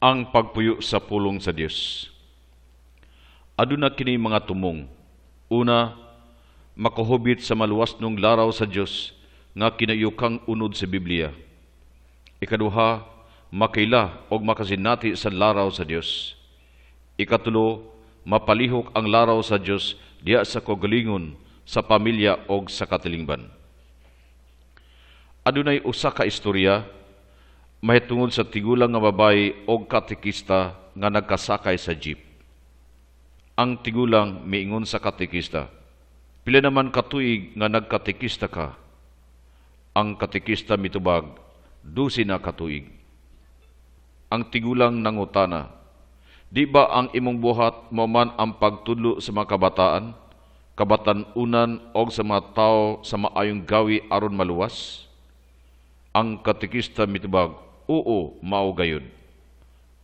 Ang pagpuyo sa pulong sa Dios. Aduna kini mga tumong. Una, makahubit sa maluwas nung laraw sa Dios nga kinayukang unod sa Biblia. Ikaduha, makaila og makasinati sa laraw sa Dios. Ikatulo, mapalihok ang laraw sa Dios diya sa kaugalingon, sa pamilya og sa katilingban. Adunay usa ka istorya mahitungod sa tigulang nga babae o katekista nga nagkasakay sa jeep. Ang tigulang miingon sa katekista, "Pila naman katuig nga nagkatekista ka?" Ang katekista mitubag, "12 na katuig." Ang tigulang nangutana, "Di ba ang imong buhat mao man ang pagtudlo sa mga kabataan, kabatan-unan o sa mga tao sa maayong gawi aron maluwas?" Ang katekista mitubag, "Oo, mao gayud."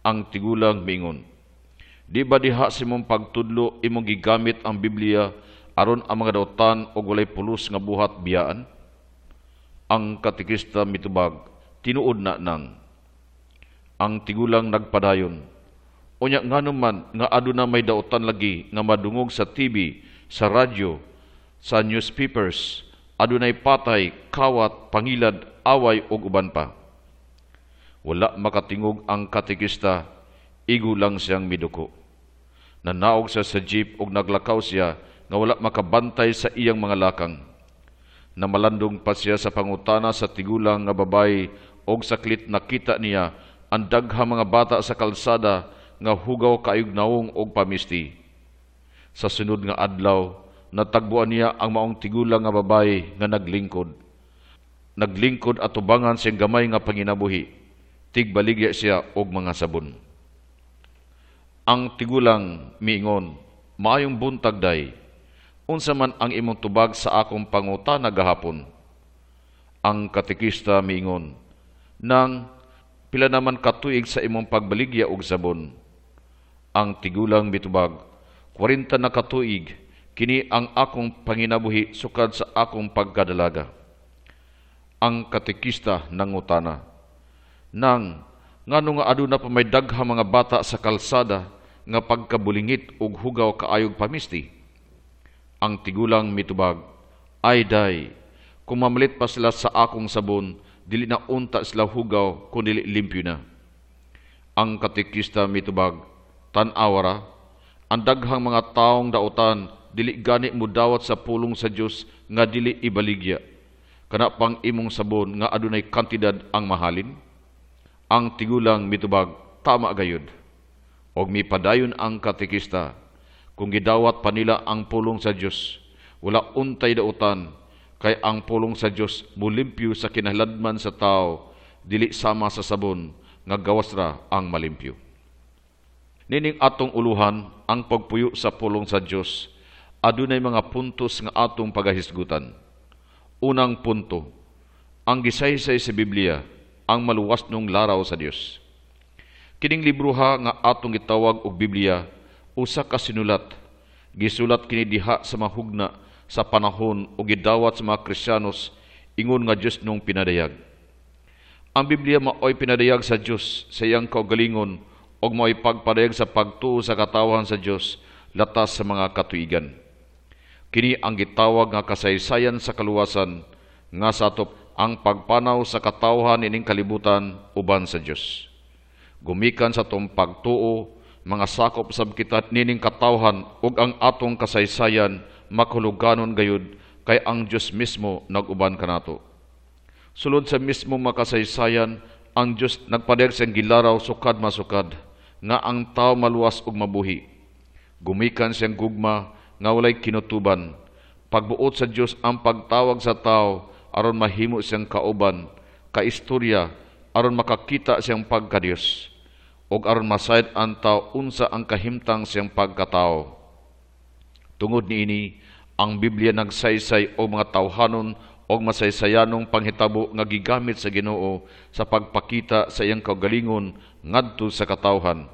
Ang tigulang miingon, "Di ba diha sa imong pagtudlo imong gigamit ang Biblia aron ang mga dautan o walay pulos nga buhat biyaan?" Ang katekista mitubag, "Tinuod na nang." Ang tigulang nagpadayon, "Unya ngano man nga aduna may dautan lagi nga madungog sa TV, sa radyo, sa newspapers, adunay patay, kawat, pangilad, away ug uban pa." Wala makatingog ang katekista, igo lang siyang miduko. Nanaog siya sa jeep ug naglakaw siya nga wala makabantay sa iyang mga lakang. Namalandong pa siya sa pangutana sa tigulang nga babae og saklit nakita niya ang daghang mga bata sa kalsada nga hugaw kaayog naong og pamisti. Sa sunod nga adlaw, natagbuan niya ang maong tigulang nga babae nga naglingkod. Naglingkod at tubangan siyang gamay nga panginabuhi. Tigbaligya siya og mga sabon. Ang tigulang miingon, "Maayong buntag day. Unsa man ang imong tubag sa akong pangutana gahapon?" Ang katekista miingon, "Nang pila naman katuig sa imong pagbaligya og sabon?" Ang tigulang mitubag, 40 na katuig, kini ang akong panginabuhi sukad sa akong pagkadalaga." Ang katekista nangutana, "Nang, ngano nga aduna pa may daghang mga bata sa kalsada nga pagkabulingit ug hugaw kaayog pamisti?" Ang tigulang mitubag, "Ay day, kung mamalit pa sila sa akong sabon, dili na unta sila hugaw kung dili limpyo na." Ang katekista mitubag, "Tan-awara, ang daghang mga taong dautan dili gani mudawat sa pulong sa Dios nga dili ibaligya. Kana pang imong sabon nga adunay kantidad ang mahalin?" Ang tigulang mitubag, "Tama gayud." Og mipadayon ang katekista, "Kung gidawat pa nila ang pulong sa Dios, wala untay dautan, kay ang pulong sa Dios mulimpyo sa kinahladman sa tao, dili sama sa sabon nga gawas ra ang malimpyo." Nining atong uluhan, ang pagpuyo sa pulong sa Dios adunay mga puntos nga atong pagahisgutan. Unang punto, ang gisaysay sa Biblia, ang maluwas nung laraw sa Dios. Kining libruha nga atong gitawag og Biblia, usa ka sinulat. Gisulat kini diha sa mahugna sa panahon o gidawat sa mga Kristiyanos ingon nga Dios nung pinadayag. Ang Biblia maoy pinadayag sa Dios sa iyang kaugalingon og maoy pagpadayag sa pagtuo sa katawhan sa Dios latas sa mga katuigan. Kini ang gitawag nga kasaysayan sa kaluwasan nga satop ang pagpanaw sa katawhan ining kalibutan uban sa Dios. Gumikan sa tong pagtuo, mga sakop sab kita nining katawhan ug ang atong kasaysayan makahuluganon gayud kay ang Dios mismo nag-uban kanato. Sulod sa mismo makasaysayan, ang Dios nagpadayag sa gilaraw sukad masukad nga ang tao maluwas ug mabuhi. Gumikan siyang gugma nga walay kinutuban. Pagbuot sa Dios ang pagtawag sa tao aron mahimo siyang kauban, kaistorya aron makakita siyang pagka-Dios, ug aron masayad ang tao unsa ang kahimtang siyang pagkatao. Tungod niini, ang Biblia nagsaysay og mga tawhanon og masaysayanong panghitabo nga gigamit sa Ginoo sa pagpakita sa iyang kaugalingon ngadto sa katawhan.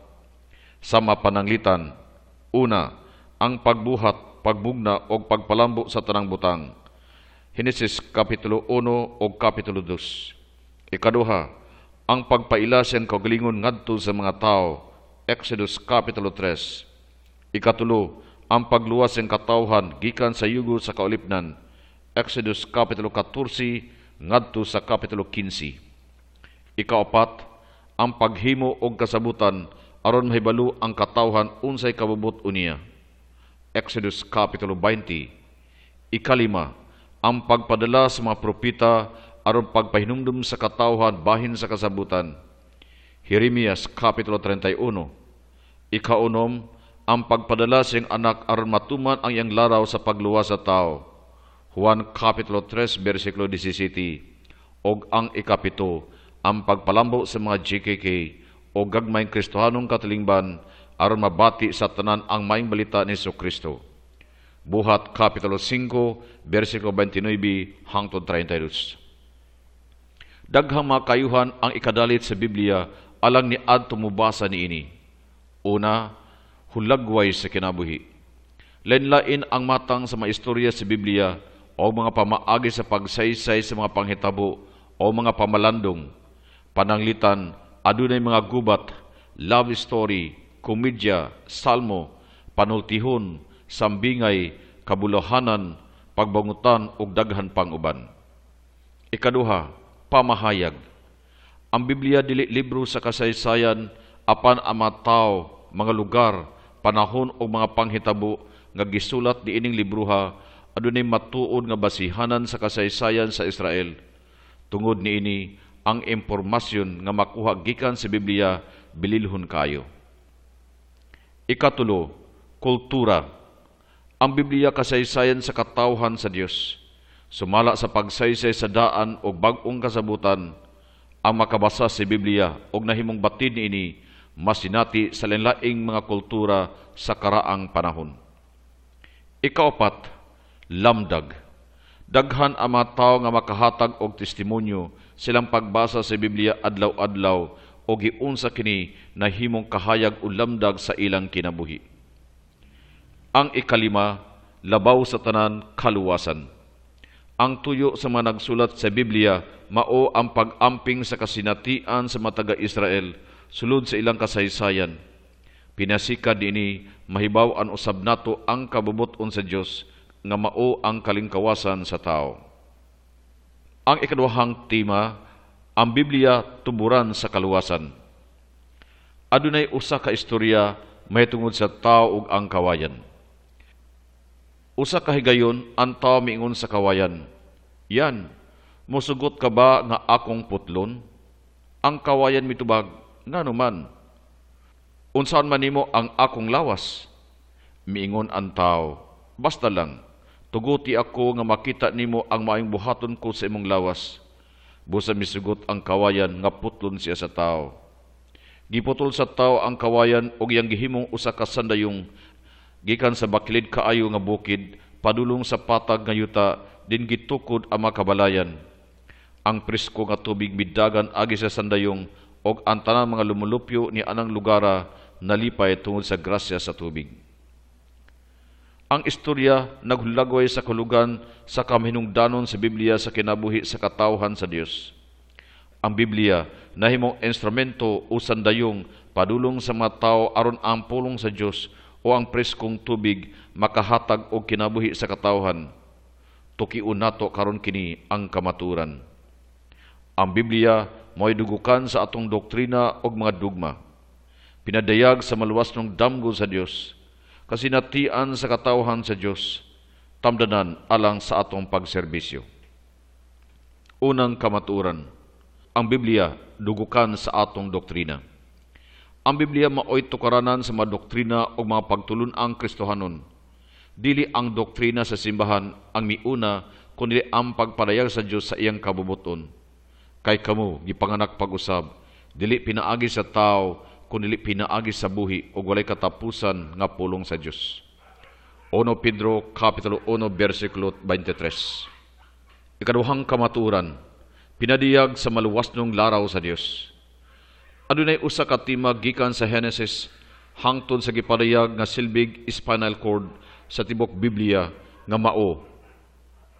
Sa mapananglitan, una, ang pagbuhat, pagbugna o pagpalambo sa tanang butang. Henesis Kapitulo 1 o Kapitulo 2. Ikaduha, Ang pagpaila siyang kaugalingon ngadto sa mga tao, Exodus Kapitulo 3. Ikatulo, ang pagluwas siyang katawhan gikan sa yugo sa kaulipnan, Exodus Kapitulo 14 ngadto sa Kapitulo 15. Ikaapat, ang paghimo og kasabutan aron mahibalo ang katawhan unsay kabubot uniya, Exodus Kapitulo 20. Ikalima, ang pagpadala sa mga propita aron pagpahinumdum sa katawhan bahin sa kasabutan, Jeremias Kapitulo 31. Ikaunom, ang pagpadala siyang anak aron matuman ang iyang laraw sa pagluwas sa tao, Juan Kapitulo 3 versikulo 17. Og ang ikapito, ang pagpalambo sa mga GKK o gagmayng Kristohanong katilingban aron mabati sa tanan ang maayong balita ni Jesucristo, Buhat Kapitulo 5 versikulo 29 hangtod 32. Daghang mga kayuhan ang ikadalit sa Biblia alang ni adto mubasa niini. Una, hulagway sa kinabuhi. Lain-lain ang matang sa mga istorya sa Biblia o mga pamaagi sa pagsaysay sa mga panghitabo o mga pamalandong. Pananglitan, adunay mga gubat, love story, komedya, salmo, panultihon, sambingay, kabulahanan, pagbangutan ug daghan pang uban. Ikaduha, pamahayag. Ang Biblia dili libro sa kasaysayan apan ang mga tao, mga lugar, panahon o mga panghitabo nga gisulat diining libruha adunay matuod nga basihanan sa kasaysayan sa Israel. Tungod niini ang impormasyon nga makuha gikan sa Biblia bililhon kayo. Ikatulo, kultura. Ang Biblia kasaysayan sa katawhan sa Dios. Sumala sa pagsaysay sa daan o bag-ong kasabutan, ang makabasa sa Biblia o nahimong batid niini masinati sa lain-laing mga kultura sa karaang panahon. Ikaapat, lamdag. Daghan ang mga tao nga makahatag og testimonyo silang pagbasa sa Biblia adlaw-adlaw o giunsa kini nahimong kahayag o lamdag sa ilang kinabuhi. Ang ikalima, labaw sa tanan kaluwasan. Ang tuyo sa mga nagsulat sa Biblia mao ang pag-amping sa kasinatian sa mga taga-Israel sulod sa ilang kasaysayan. Pinasikad ini mahibaw an usab nato ang kabubuton sa Dios nga mao ang kalingkawasan sa tao. Ang ikaduhang tema, ang Biblia tuburan sa kaluwasan. Adunay usa ka istorya mahitungod sa tao ug ang kawayan. Usa ka higayon ang tao miingon sa kawayan, "Yan, musugot ka ba nga akong putlon?" Ang kawayan mitubag, "Ngano man? Unsaan man nimo ang akong lawas?" Miingon ang tao, "Basta lang, tuguti ako nga makita nimo ang maayong buhaton ko sa imong lawas." Busa misugot ang kawayan nga putlon siya sa tao. Giputol sa tao ang kawayan og iyang gihimong usa ka sandayong gikan sa bakilid kaayo nga bukid padulong sa patag nga yuta din gitukod ang mga kabalayan. Ang presko nga tubig midagan agi sa sandayong og ang tanang mga lumulupyo ni anang lugara nalipay tungod sa grasya sa tubig. Ang istorya naghulagway sa kulugan sa kamahinungdanon sa Biblia sa kinabuhi sa katawhan sa Dios. Ang Biblia nahimong instrumento o sandayong padulong sa mga tao aron ang pulong sa Dios o ang preskong tubig makahatag og kinabuhi sa katawhan. Tukiun nato karon kini ang kamaturan. Ang Biblia mo'y dugukan sa atong doktrina og mga dogma. Pinadayag sa maluwasnong damgo sa Dios, kasinatian sa katawhan sa Dios, tamdanan alang sa atong pagserbisyo. Unang kamaturan, ang Biblia dugukan sa atong doktrina. Ang Biblia maoy tukaranan sa mga doktrina o mga pagtulun-ang Kristohanon. Dili ang doktrina sa simbahan ang miuna, kundi ang pagpadayag sa Dios sa iyang kabubuton. Kay kamo gipanganak pag-usab, dili pinaagi sa tao, kundi pinaagi sa buhi o walay katapusan nga pulong sa Dios. 1 Pedro Kapitulo 1 versikulo 23. Ikaduhang kamaturan, pinadiyag sa maluwasnong laraw sa Dios. Adunay usa ka tema gikan sa Genesis hangtod sa gipadayag nga silbig spinal cord sa tibok Biblia nga mao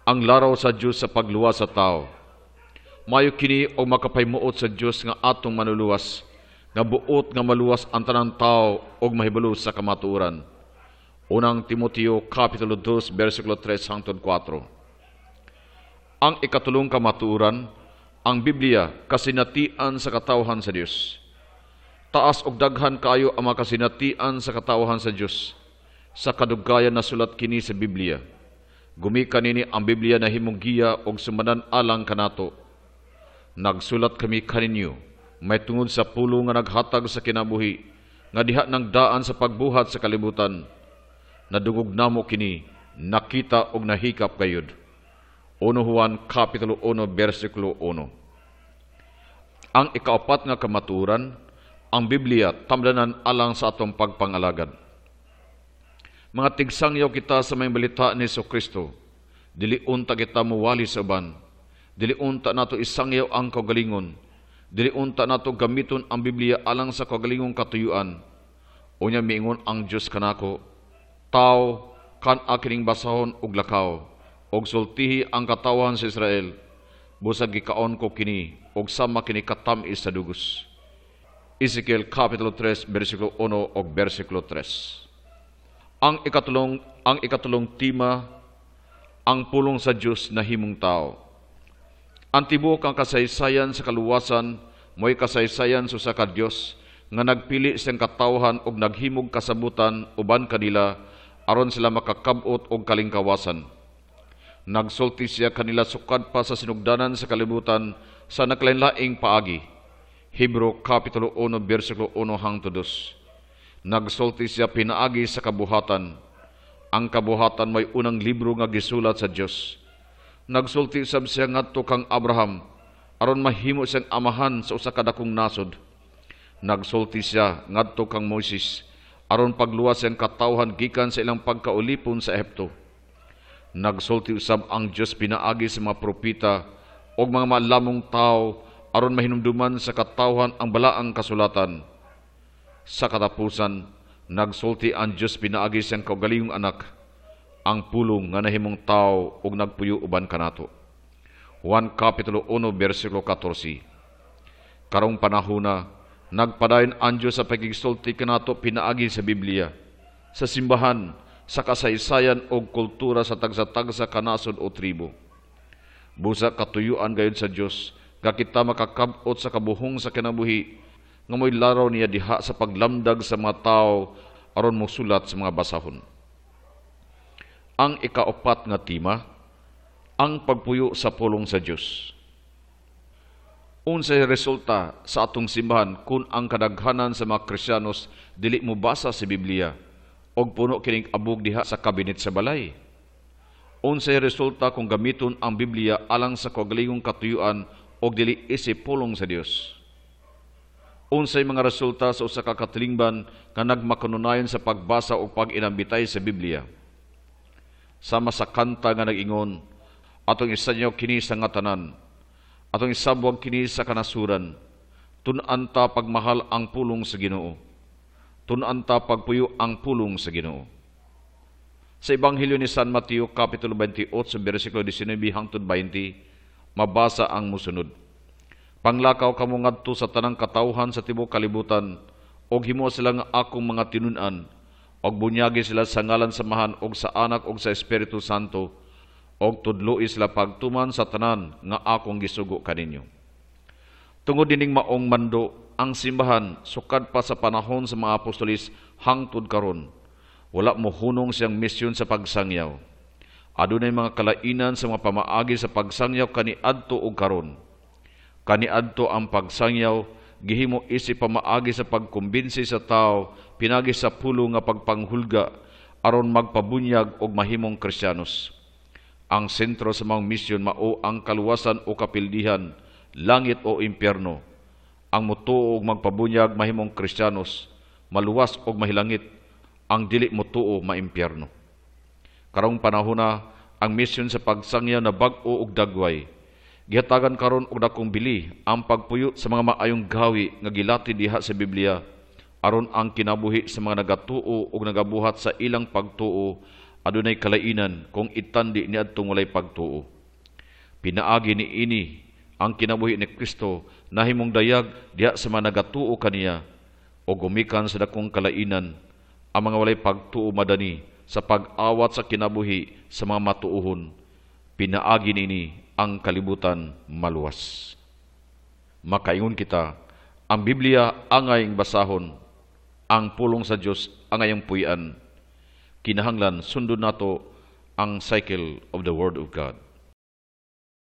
ang laraw sa Dios sa pagluwas sa tao. Mayo kini og makapaymuot sa Dios nga atong manuluwas, nga buot nga maluwas ang tanang tao og mahibalo sa kamatuoran. Unang Timoteo Kapitulo 2, versikulo 3 hangtod 4. Ang ikatulong kamatuoran, ang Biblia kasinatian sa katawhan sa Dios. Taas og daghan kayo ang makasinatian sa katawhan sa Dios. Sa kadugayan na sulat kini sa Biblia. Gumikan nini ang Biblia na himong giya og sumanan alang kanato. Nagsulat kami kaninyo, may tungod sa pulo nga naghatag sa kinabuhi, nga diha nang daan sa pagbuhat sa kalibutan. Nadungog namo kini, nakita og nahikap kayod. 1 Juan Kapitulo 1, versikulo 1. Ang ikaapat nga kamatuoran, ang Biblia tamdanan alang sa atong pagpangalagad. Mga tigsangyaw kita sa may balita ni Jesucristo, dili unta kita muwali sa uban, dili unta nato isangyaw ang kaugalingon, dili unta nato gamiton ang Biblia alang sa kaugalingong katuyuan. Unya miingon ang Dios kanako, tao kan akining basahon og lakaw, og sultihi ang katawhan sa Israel, busag gikaon ko kini, og sama kini katam-is sa dugos. Ezekiel Kapitulo 3, versikulo 1 og versikulo 3. Ang ikatulong tema, ang pulong sa Diyos na himong tao. Ang tibok ang kasaysayan sa kaluwasan, mo'y kasaysayan sa ka Diyos, nga nagpili siyang katawhan og naghimog kasabutan uban kanila, aron sila makakabot og kalingkawasan. Nagsulti siya kanila sukad pa sa sinugdanan sa kalibutan sa naglain-laing paagi. Hebro Kapitulo 1, versikulo 1 hangtod 2. Nagsulti siya pinaagi sa kabuhatan. Ang kabuhatan may unang libro nga gisulat sa Dios. Nagsulti sab siya ngadto kang Abraham, aron mahimo siyang amahan sa usa ka dakong nasod. Nagsulti siya ngadto kang Moses, aron pagluwas siyang katawhan gikan sa ilang pagkaulipon sa Ehipto. Nagsulti usab ang Dios pinaagi sa mga propeta og mga malamong tao aron mahinumduman sa katawhan ang balaang kasulatan. Sa katapusan, nagsulti ang Diyos pinaagi siyang kaugalingong anak, ang pulong nga nahimong tao ug nagpuyo uban kanato. 1 Kapitulo 1, versikulo 14. Karong panahona, nagpadayon ang Diyos sa pagigsulti kanato pinaagi sa Biblia, sa simbahan, sa kasaysayan o kultura sa tagsa-tagsa kanasod o tribo. Busa katuyuan gayud sa Diyos, nga kita makakabot sa kabuhong sa kinabuhi, nga mo'y laraw niya diha sa paglamdag sa mga tao aron mo sulat sa mga basahon. Ang ikaapat nga tema, ang pagpuyo sa pulong sa Dios. Unsay resulta sa atong simbahan kung ang kadaghanan sa mga Kristiyanos dili mo basa sa Biblia og puno kining abog diha sa kabinet sa balay? Unsay resulta kung gamiton ang Biblia alang sa kaugalingong katuyuan og dili isip pulong sa Dios? Unsay mga resulta sa usa ka katilingban nga nagmakanunayon sa pagbasa o pag-inambitay sa Biblia? Sama sa kanta nga nag-ingon, atong isanyaw kini sa ngatanan, atong isabwag kini sa kanasuran, tun-an ta pagmahal ang pulong sa Ginoo, tun-an ta pagpuyo ang pulong sa Ginoo. Sa Ebanghelyo ni San Mateo Kapitulo 28, versikulo 19 hangtod 20, mabasa ang musunod. Panglakaw kamo ngadto sa tanang katawhan sa tibuok kalibutan, og himo sila nga akong mga tinun-an, og bunyagi sila sa ngalan samahan og sa Anak og sa Espiritu Santo, og tudloi sila pagtuman sa tanan nga akong gisugo kaninyo. Tungod dining maong mando, ang simbahan sukad pa sa panahon sa mga apostolis hangtod karon, wala mo hunong siyang misyon sa pagsangyaw. Adunay mga kalainan sa mga pamaagi sa pagsangyaw kaniadto og karon. Kaniadto ang pagsangyaw, gihimo isip pamaagi sa pagkumbinsi sa tao, pinagi sa pulo nga pagpanghulga, aron magpabunyag og mahimong Kristiyanos. Ang sentro sa mga misyon mao ang kaluwasan o kapildihan, langit o impyerno. Ang mutuo og magpabunyag mahimong Kristiyanos, maluwas og mahilangit, ang dili mutuo maimpyerno. Karong panahona, ang misyon sa pagsangyaw na bag-o og dagway. Gihatagan karon og dakong bili ang pagpuyo sa mga maayong gawi nga gilati diha sa Biblia, aron ang kinabuhi sa mga nagatuo ug nagabuhat sa ilang pagtuo adunay kalainan kung itandi niadtong walay pagtuo. Pinaagi ni ini ang kinabuhi ni Kristo nahimong dayag diha sa mga nagatuo kaniya o gumikan sa dakong kalainan ang mga walay pagtuo madani sa pag-awat sa kinabuhi sa mga matuuhon. Pinaagi nini ang kalibutan maluwas. Makaingon kita, ang Biblia angayang basahon, ang pulong sa Dios angayang puy-an. Kinahanglan sundon nato ang cycle of the Word of God.